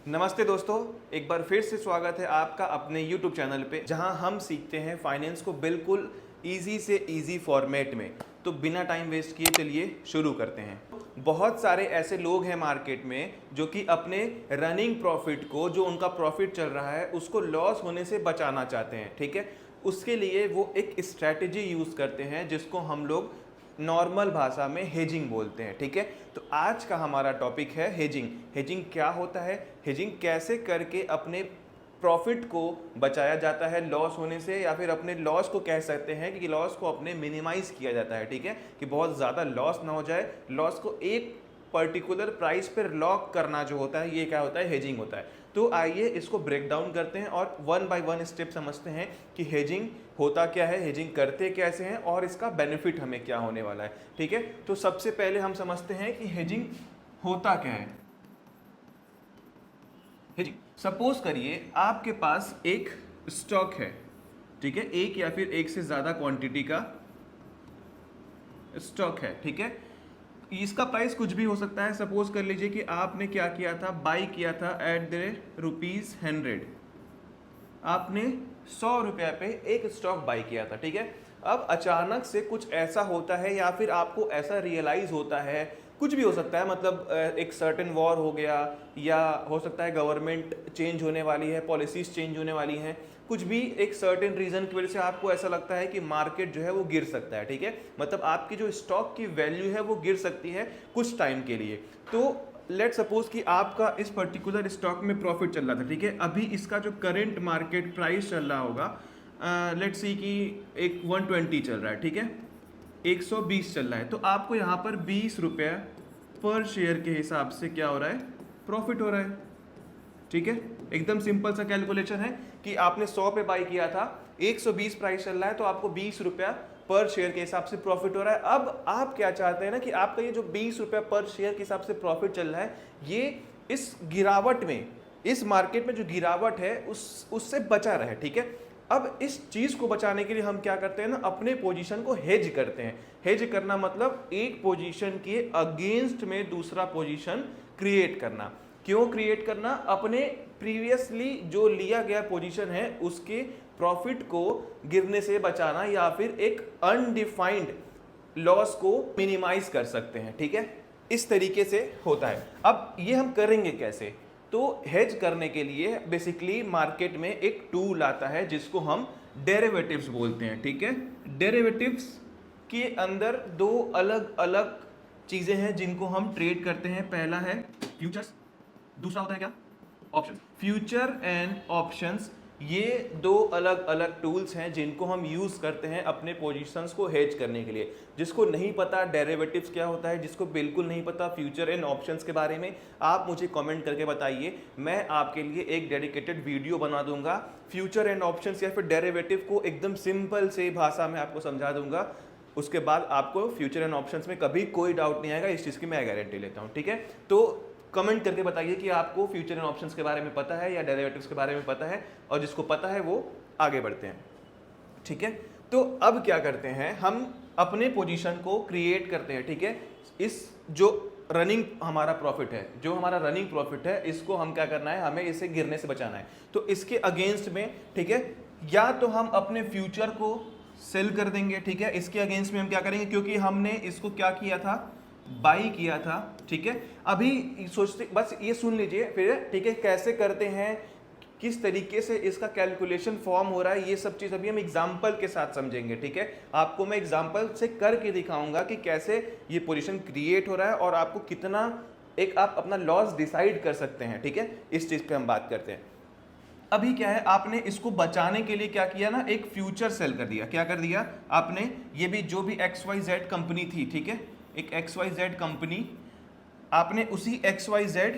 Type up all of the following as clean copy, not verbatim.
नमस्ते दोस्तों, एक बार फिर से स्वागत है आपका अपने YouTube चैनल पे, जहां हम सीखते हैं फाइनेंस को बिल्कुल इजी से इजी फॉर्मेट में। तो बिना टाइम वेस्ट किए चलिए शुरू करते हैं। बहुत सारे ऐसे लोग हैं मार्केट में जो कि अपने रनिंग प्रॉफिट को, जो उनका प्रॉफिट चल रहा है, उसको लॉस होने से बचाना चाहते हैं। ठीक है, उसके लिए वो एक स्ट्रैटेजी यूज़ करते हैं जिसको हम लोग नॉर्मल भाषा में हेजिंग बोलते हैं। ठीक है, तो आज का हमारा टॉपिक है हेजिंग। हेजिंग क्या होता है, हेजिंग कैसे करके अपने प्रॉफिट को बचाया जाता है लॉस होने से, या फिर अपने लॉस को कह सकते हैं कि लॉस को अपने मिनिमाइज किया जाता है। ठीक है, कि बहुत ज़्यादा लॉस ना हो जाए, लॉस को एक पर्टिकुलर प्राइस पर लॉक करना जो होता है, ये क्या होता है, हेजिंग होता है। तो आइए इसको ब्रेक डाउन करते हैं और वन बाय वन स्टेप समझते हैं कि हेजिंग होता क्या है, हेजिंग करते कैसे हैं और इसका बेनिफिट हमें क्या होने वाला है। ठीक है, तो सबसे पहले हम समझते हैं कि हेजिंग होता क्या है। हेजिंग, सपोज करिए आपके पास एक स्टॉक है। ठीक है, एक या फिर एक से ज़्यादा क्वांटिटी का स्टॉक है। ठीक है, इसका प्राइस कुछ भी हो सकता है। सपोज कर लीजिए कि आपने क्या किया था, बाई किया था एट द ₹100। आपने 100 रुपये पे एक स्टॉक बाई किया था। ठीक है, अब अचानक से कुछ ऐसा होता है या फिर आपको ऐसा रियलाइज होता है, कुछ भी हो सकता है, मतलब एक सर्टेन वॉर हो गया, या हो सकता है गवर्नमेंट चेंज होने वाली है, पॉलिसीज चेंज होने वाली हैं, कुछ भी एक सर्टेन रीजन की वजह से आपको ऐसा लगता है कि मार्केट जो है वो गिर सकता है। ठीक है, मतलब आपकी जो स्टॉक की वैल्यू है वो गिर सकती है कुछ टाइम के लिए। तो लेट सपोज कि आपका इस पर्टिकुलर स्टॉक में प्रॉफिट चल रहा था। ठीक है, अभी इसका जो करंट मार्केट प्राइस चल रहा होगा, लेट्स सी कि एक 120 चल रहा है। ठीक है, 120 चल रहा है, तो आपको यहाँ पर 20 रुपये पर शेयर के हिसाब से क्या हो रहा है, प्रॉफिट हो रहा है। ठीक है, एकदम सिंपल सा कैलकुलेशन है कि आपने 100 पे बाई किया था, 120 प्राइस चल रहा है, तो आपको 20 रुपया पर शेयर के हिसाब से प्रॉफिट हो रहा है। अब आप क्या चाहते हैं ना कि आपका ये जो 20 रुपया पर शेयर के हिसाब से प्रॉफिट चल रहा है, ये इस गिरावट में, इस मार्केट में जो गिरावट है उससे बचा रहे। ठीक है, अब इस चीज को बचाने के लिए हम क्या करते हैं ना, अपने पोजीशन को हेज करते हैं। हेज करना मतलब एक पोजीशन के अगेंस्ट में दूसरा पोजीशन क्रिएट करना। क्यों क्रिएट करना, अपने प्रीवियसली जो लिया गया पोजीशन है उसके प्रॉफिट को गिरने से बचाना, या फिर एक अनडिफाइंड लॉस को मिनिमाइज कर सकते हैं। ठीक है, इस तरीके से होता है। अब ये हम करेंगे कैसे, तो हेज करने के लिए बेसिकली मार्केट में एक टूल आता है जिसको हम डेरिवेटिव्स बोलते हैं। ठीक है, डेरिवेटिव्स के अंदर दो अलग अलग चीजें हैं जिनको हम ट्रेड करते हैं। पहला है फ्यूचर्स, दूसरा होता है क्या, ऑप्शन। फ्यूचर एंड ऑप्शंस, ये दो अलग अलग टूल्स हैं जिनको हम यूज करते हैं अपने पोजीशंस को हेज करने के लिए। जिसको नहीं पता डेरिवेटिव्स क्या होता है, जिसको बिल्कुल नहीं पता फ्यूचर एंड ऑप्शंस के बारे में, आप मुझे कमेंट करके बताइए, मैं आपके लिए एक डेडिकेटेड वीडियो बना दूंगा। फ्यूचर एंड ऑप्शंस या फिर डेरिवेटिव को एकदम सिंपल से भाषा में आपको समझा दूंगा। उसके बाद आपको फ्यूचर एंड ऑप्शंस में कभी कोई डाउट नहीं आएगा, इस चीज़ की मैं गारंटी लेता हूँ। ठीक है, तो कमेंट करके बताइए कि आपको फ्यूचर एंड ऑप्शंस के बारे में पता है या डेरिवेटिव्स के बारे में पता है, और जिसको पता है वो आगे बढ़ते हैं। ठीक है, तो अब क्या करते हैं, हम अपने पोजीशन को क्रिएट करते हैं। ठीक है, इस जो रनिंग हमारा प्रॉफिट है, जो हमारा रनिंग प्रॉफिट है, इसको हम क्या करना है, हमें इसे गिरने से बचाना है। तो इसके अगेंस्ट में, ठीक है, या तो हम अपने फ्यूचर को सेल कर देंगे। ठीक है, इसके अगेंस्ट में हम क्या करेंगे, क्योंकि हमने इसको क्या किया था, बाई किया था। ठीक है, अभी सोचते, बस ये सुन लीजिए फिर। ठीक है, कैसे करते हैं, किस तरीके से इसका कैलकुलेशन फॉर्म हो रहा है, ये सब चीज अभी हम एग्जांपल के साथ समझेंगे। ठीक है, आपको मैं एग्जांपल से करके दिखाऊंगा कि कैसे ये पोजीशन क्रिएट हो रहा है और आपको कितना एक आप अपना लॉस डिसाइड कर सकते हैं। ठीक है, इस चीज पे हम बात करते हैं। अभी क्या है, आपने इसको बचाने के लिए क्या किया ना, एक फ्यूचर सेल कर दिया। क्या कर दिया आपने, ये भी जो भी XYZ कंपनी थी, ठीक है, एक XYZ कंपनी, आपने उसी XYZ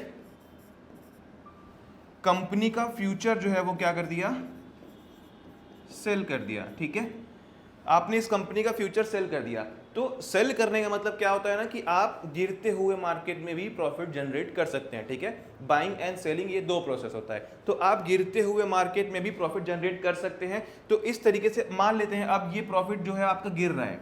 कंपनी का फ्यूचर जो है वो क्या कर दिया, सेल कर दिया। ठीक है, आपने इस कंपनी का फ्यूचर सेल कर दिया। तो सेल करने का मतलब क्या होता है ना कि आप गिरते हुए मार्केट में भी प्रॉफिट जनरेट कर सकते हैं। ठीक है, बाइंग एंड सेलिंग ये दो प्रोसेस होता है। तो आप गिरते हुए मार्केट में भी प्रॉफिट जनरेट कर सकते हैं। तो इस तरीके से मान लेते हैं अब ये प्रॉफिट जो है आपका गिर रहा है,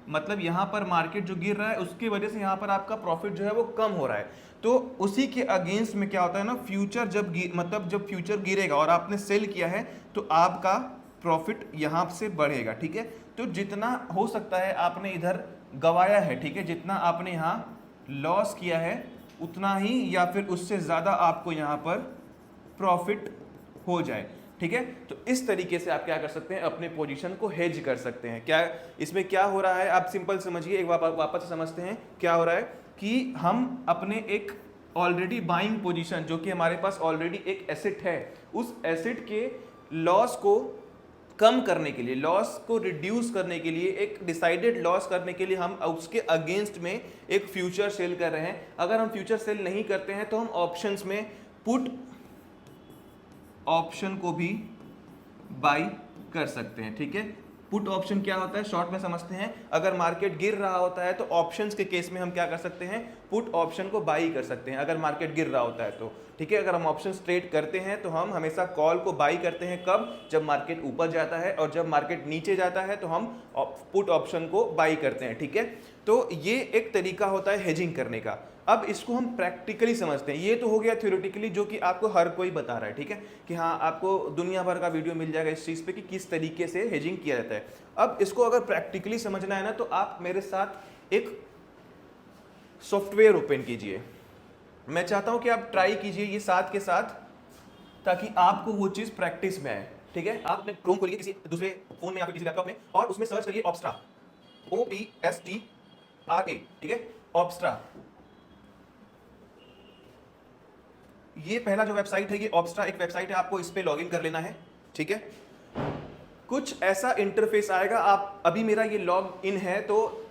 मतलब यहाँ पर मार्केट जो गिर रहा है उसकी वजह से यहाँ पर आपका प्रॉफिट जो है वो कम हो रहा है। तो उसी के अगेंस्ट में क्या होता है ना, फ्यूचर मतलब जब फ्यूचर गिरेगा और आपने सेल किया है तो आपका प्रॉफिट यहाँ से बढ़ेगा, ठीक है। तो जितना हो सकता है आपने इधर गवाया है, ठीक है, जितना आपने यहाँ लॉस किया है उतना ही या फिर उससे ज़्यादा आपको यहाँ पर प्रॉफिट हो जाए, ठीक है। तो इस तरीके से आप क्या कर सकते हैं, अपने पोजीशन को हेज कर सकते हैं। क्या इसमें क्या हो रहा है, आप सिंपल समझिए, एक बार वापस से समझते हैं क्या हो रहा है कि हम अपने एक ऑलरेडी बाइंग पोजीशन, जो कि हमारे पास ऑलरेडी एक एसेट है, उस एसेट के लॉस को कम करने के लिए, लॉस को रिड्यूस करने के लिए, एक डिसाइडेड लॉस करने के लिए हम उसके अगेंस्ट में एक फ्यूचर सेल कर रहे हैं। अगर हम फ्यूचर सेल नहीं करते हैं तो हम ऑप्शंस में पुट ऑप्शन को भी बाई कर सकते हैं, ठीक है। पुट ऑप्शन क्या होता है, शॉर्ट में समझते हैं। अगर मार्केट गिर रहा होता है तो ऑप्शंस के केस में हम क्या कर सकते हैं, पुट ऑप्शन को बाई कर सकते हैं अगर मार्केट गिर रहा होता है तो, ठीक है। अगर हम ऑप्शन ट्रेड करते हैं तो हम हमेशा कॉल को बाई करते हैं, कब, जब मार्केट ऊपर जाता है, और जब मार्केट नीचे जाता है तो हम पुट ऑप्शन को बाई करते हैं, ठीक है। तो ये एक तरीका होता है हेजिंग करने का। अब इसको हम प्रैक्टिकली समझते हैं। ये तो हो गया थ्योरेटिकली, जो कि आपको हर कोई बता रहा है, ठीक है, कि हाँ आपको दुनिया भर का वीडियो मिल जाएगा इस चीज़ पे कि किस तरीके से हेजिंग किया जाता है। अब इसको अगर प्रैक्टिकली समझना है ना, तो आप मेरे साथ एक सॉफ्टवेयर ओपन कीजिए। मैं चाहता हूं कि आप ट्राई कीजिए ये साथ के साथ, ताकि आपको वो चीज़ प्रैक्टिस में आए, ठीक है। आप अपने क्रोम खोलिए किसी दूसरे फोन में या फिर किसी लैपटॉप में, और उसमें सर्च करिए ऑब्स्ट्रा, OPSTRA, ठीक है, ऑब्स्ट्रा। ये पहला जो वेबसाइट है, ये ऑब्स्ट्रा एक वेबसाइट है, आपको इस पे लॉगिन कर लेना है, ठीक है। कुछ ऐसा इंटरफेस आएगा। आप अभी मेरा ये लॉग इन है, तो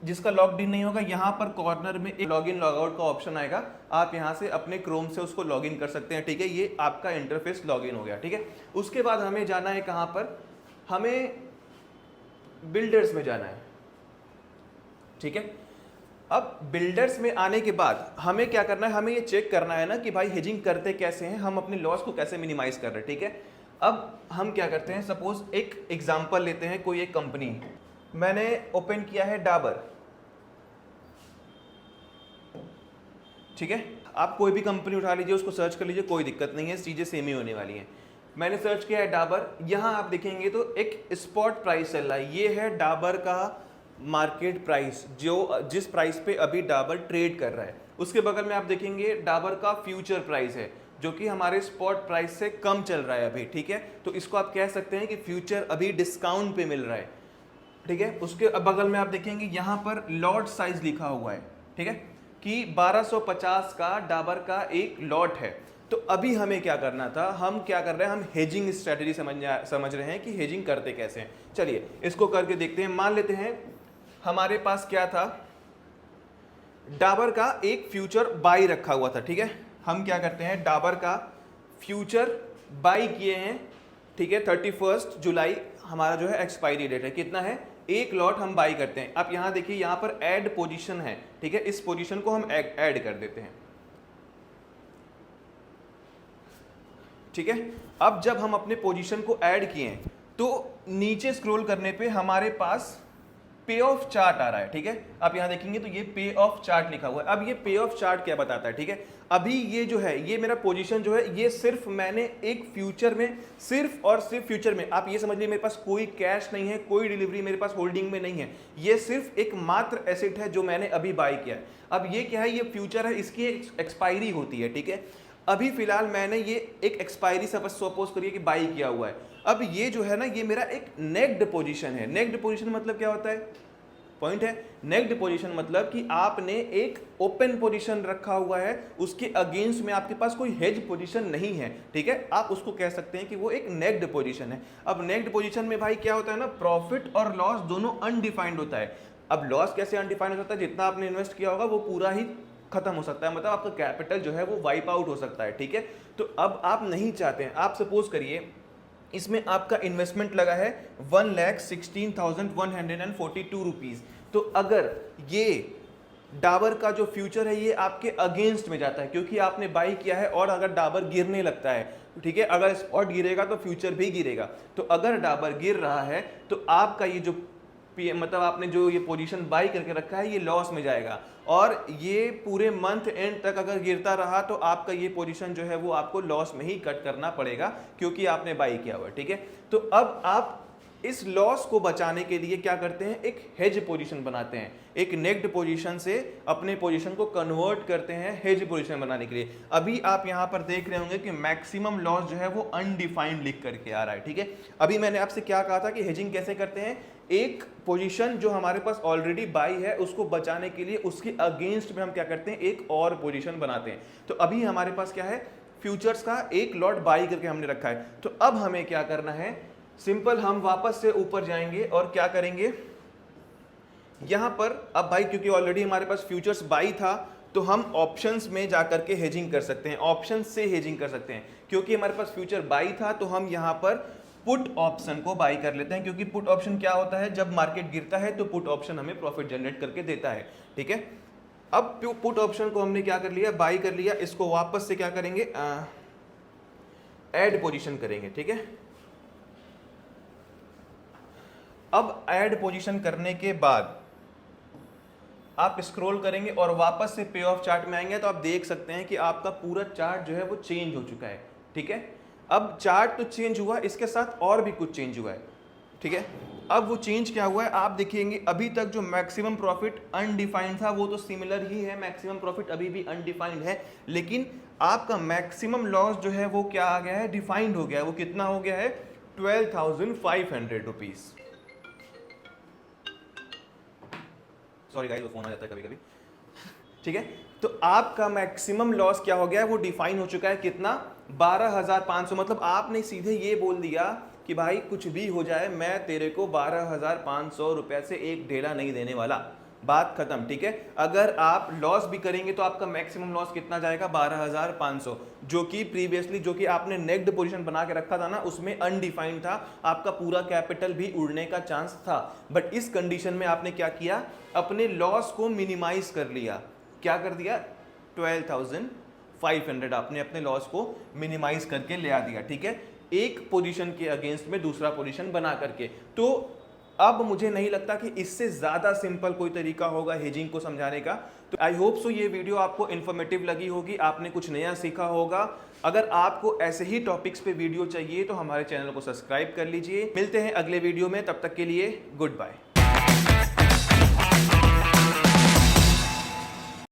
जिसका लॉग इन नहीं होगा, यहाँ पर कॉर्नर में एक लॉग इन लॉग आउट का ऑप्शन आएगा, आप यहाँ से अपने क्रोम से उसको लॉग इन कर सकते हैं, ठीक है। ये आपका इंटरफेस लॉग इन हो गया, ठीक है। उसके बाद हमें जाना है कहाँ पर, हमें बिल्डर्स में जाना है, ठीक है। अब बिल्डर्स में आने के बाद हमें क्या करना है, हमें ये चेक करना है ना कि भाई हेजिंग करते कैसे हैं, हम अपने लॉस को कैसे मिनिमाइज कर रहे हैं, ठीक है। अब हम क्या करते हैं, सपोज एक एग्जांपल लेते हैं, कोई एक कंपनी मैंने ओपन किया है, डाबर, ठीक है। आप कोई भी कंपनी उठा लीजिए, उसको सर्च कर लीजिए, कोई दिक्कत नहीं है, चीजें सेम ही होने वाली हैं। मैंने सर्च किया है डाबर, यहां आप देखेंगे तो एक स्पॉट प्राइस चल रहा है, ये है डाबर का मार्केट प्राइस, जो जिस प्राइस पे अभी डाबर ट्रेड कर रहा है। उसके बगल में आप देखेंगे डाबर का फ्यूचर प्राइस है, जो कि हमारे स्पॉट प्राइस से कम चल रहा है अभी, ठीक है। तो इसको आप कह सकते हैं कि फ्यूचर अभी डिस्काउंट पे मिल रहा है, ठीक है। उसके बगल में आप देखेंगे यहाँ पर लॉट साइज लिखा हुआ है, ठीक है, कि 1250 का डाबर का एक लॉट है। तो अभी हमें क्या करना था, हम क्या कर रहे हैं, हम हेजिंग स्ट्रेटजी समझ रहे हैं कि हेजिंग करते कैसे हैं। चलिए इसको करके देखते हैं। मान लेते हैं हमारे पास क्या था, डाबर का एक फ्यूचर बाई रखा हुआ था, ठीक है। हम क्या करते हैं, डाबर का फ्यूचर बाई किए हैं, ठीक है। 31 जुलाई हमारा जो है एक्सपायरी डेट है, कितना है, एक लॉट हम बाई करते हैं। आप यहां देखिए, यहां पर ऐड पोजीशन है, ठीक है, इस पोजीशन को हम ऐड कर देते हैं, ठीक है। अब जब हम अपने पोजीशन को ऐड किए हैं तो नीचे स्क्रॉल करने पे हमारे पास पे ऑफ चार्ट आ रहा है, ठीक है। आप यहां देखेंगे तो ये पे ऑफ चार्ट लिखा हुआ है। अब ये पे ऑफ चार्ट क्या बताता है, ठीक है। अभी ये जो है, ये मेरा पोजीशन जो है, ये सिर्फ मैंने एक फ्यूचर में, सिर्फ और सिर्फ फ्यूचर में, आप ये समझ लीजिए मेरे पास कोई कैश नहीं है, कोई डिलीवरी मेरे पास होल्डिंग में नहीं है, ये सिर्फ एक मात्र एसेट है जो मैंने अभी बाई किया है। अब ये क्या है, ये फ्यूचर है, इसकी एक्सपायरी होती है, ठीक है। अभी फिलहाल मैंने ये एक एक्सपायरी सपोज करिए कि बाई किया हुआ है। अब ये जो है ना, ये मेरा एक नेक्ड पोजीशन है। नेक्ड पोजीशन मतलब क्या होता है, पॉइंट है, नेक्ड पोजीशन मतलब कि आपने एक ओपन पोजीशन रखा हुआ है, उसके अगेंस्ट में आपके पास कोई हेज पोजीशन नहीं है, ठीक है। आप उसको कह सकते हैं कि वो एक नेक्ड पोजीशन है। अब नेक्ड पोजीशन में भाई क्या होता है ना, प्रॉफिट और लॉस दोनों अनडिफाइंड होता है। अब लॉस कैसे अनडिफाइंड हो सकता है, जितना आपने इन्वेस्ट किया होगा वो पूरा ही खत्म हो सकता है, मतलब आपका कैपिटल जो है वो वाइप आउट हो सकता है, ठीक है। तो अब आप नहीं चाहते हैं, आप सपोज करिए इसमें आपका इन्वेस्टमेंट लगा है 1,16,142 रुपीज़। तो अगर ये डाबर का जो फ्यूचर है ये आपके अगेंस्ट में जाता है, क्योंकि आपने बाई किया है, और अगर डाबर गिरने लगता है, ठीक है, अगर स्पॉट गिरेगा तो फ्यूचर भी गिरेगा। तो अगर डाबर गिर रहा है तो आपका ये जो मतलब आपने जो ये पोजीशन बाई करके रखा है ये लॉस में जाएगा, और ये पूरे मंथ एंड तक अगर गिरता रहा तो आपका ये पोजीशन जो है वो आपको लॉस में ही कट करना पड़ेगा, क्योंकि आपने बाई किया हुआ है। ठीक है, तो अब आप इस लॉस को बचाने के लिए क्या करते हैं, एक हेज पोजीशन बनाते हैं, एक नेक्ड पोजीशन से अपने पोजीशन को कन्वर्ट करते हैं हेज पोजीशन बनाने के लिए। अभी आप यहां पर देख रहे होंगे कि मैक्सिमम लॉस जो है वो अनडिफाइंड लिख करके आ रहा है। ठीक है, अभी मैंने आपसे क्या कहा था कि हेजिंग कैसे करते हैं, एक पोजीशन जो हमारे पास ऑलरेडी बाई है उसको बचाने के लिए उसके अगेंस्ट में हम क्या करते हैं, एक और पोजीशन बनाते हैं। तो अभी हमारे पास क्या है, फ्यूचर्स का एक लॉट बाई करके हमने रखा है। तो अब हमें क्या करना है, सिंपल, हम वापस से ऊपर जाएंगे और क्या करेंगे, यहां पर अब भाई क्योंकि ऑलरेडी हमारे पास फ्यूचर्स बाई था तो हम ऑप्शंस में जाकर के हेजिंग कर सकते हैं, ऑप्शंस से हेजिंग कर सकते हैं। क्योंकि हमारे पास फ्यूचर बाई था तो हम यहां पर पुट ऑप्शन को बाई कर लेते हैं, क्योंकि पुट ऑप्शन क्या होता है, जब मार्केट गिरता है तो पुट ऑप्शन हमें प्रॉफिट जनरेट करके देता है। ठीक है, अब पुट ऑप्शन को हमने क्या कर लिया, बाई कर लिया, इसको वापस से क्या करेंगे, ऐड पोजीशन करेंगे। ठीक है, अब ऐड पोजीशन करने के बाद आप स्क्रॉल करेंगे और वापस से पे ऑफ चार्ट में आएंगे तो आप देख सकते हैं कि आपका पूरा चार्ट जो है वो चेंज हो चुका है। ठीक है, अब चार्ट तो चेंज हुआ, इसके साथ और भी कुछ चेंज हुआ है। ठीक है, अब वो चेंज क्या हुआ है आप देखेंगे, अभी तक जो मैक्सिमम प्रॉफिट अनडिफाइंड था वो तो सिमिलर ही है, मैक्सिमम प्रॉफिट अभी भी अनडिफाइंड है, लेकिन आपका मैक्सिमम लॉस जो है वो क्या आ गया है, डिफाइंड हो गया है। वो कितना हो गया है, 12,500 रुपीज। सॉरी गाइस, वो फोन आ जाता है कभी कभी। ठीक है, तो आपका मैक्सिमम लॉस क्या हो गया है, वो डिफाइन हो चुका है, कितना, 12,500। मतलब आपने सीधे ये बोल दिया कि भाई कुछ भी हो जाए मैं तेरे को 12,500 रुपए से एक ढेला नहीं देने वाला, बात खत्म। ठीक है, अगर आप लॉस भी करेंगे तो आपका मैक्सिमम लॉस कितना जाएगा, 12,500, जो कि प्रीवियसली जो कि आपने नेक्ड पोजीशन बना के रखा था ना उसमें अनडिफाइंड था, आपका पूरा कैपिटल भी उड़ने का चांस था। बट इस कंडीशन में आपने क्या किया, अपने लॉस को मिनिमाइज कर लिया। क्या कर दिया, 12,500 आपने अपने लॉस को मिनिमाइज करके ले आ दिया। ठीक है, एक पोजीशन के अगेंस्ट में दूसरा पोजीशन बना करके। तो अब मुझे नहीं लगता कि इससे ज्यादा सिंपल कोई तरीका होगा हेजिंग को समझाने का। तो आई होप सो ये वीडियो आपको इन्फॉर्मेटिव लगी होगी, आपने कुछ नया सीखा होगा। अगर आपको ऐसे ही टॉपिक्स पे वीडियो चाहिए तो हमारे चैनल को सब्सक्राइब कर लीजिए। मिलते हैं अगले वीडियो में, तब तक के लिए गुड बाय।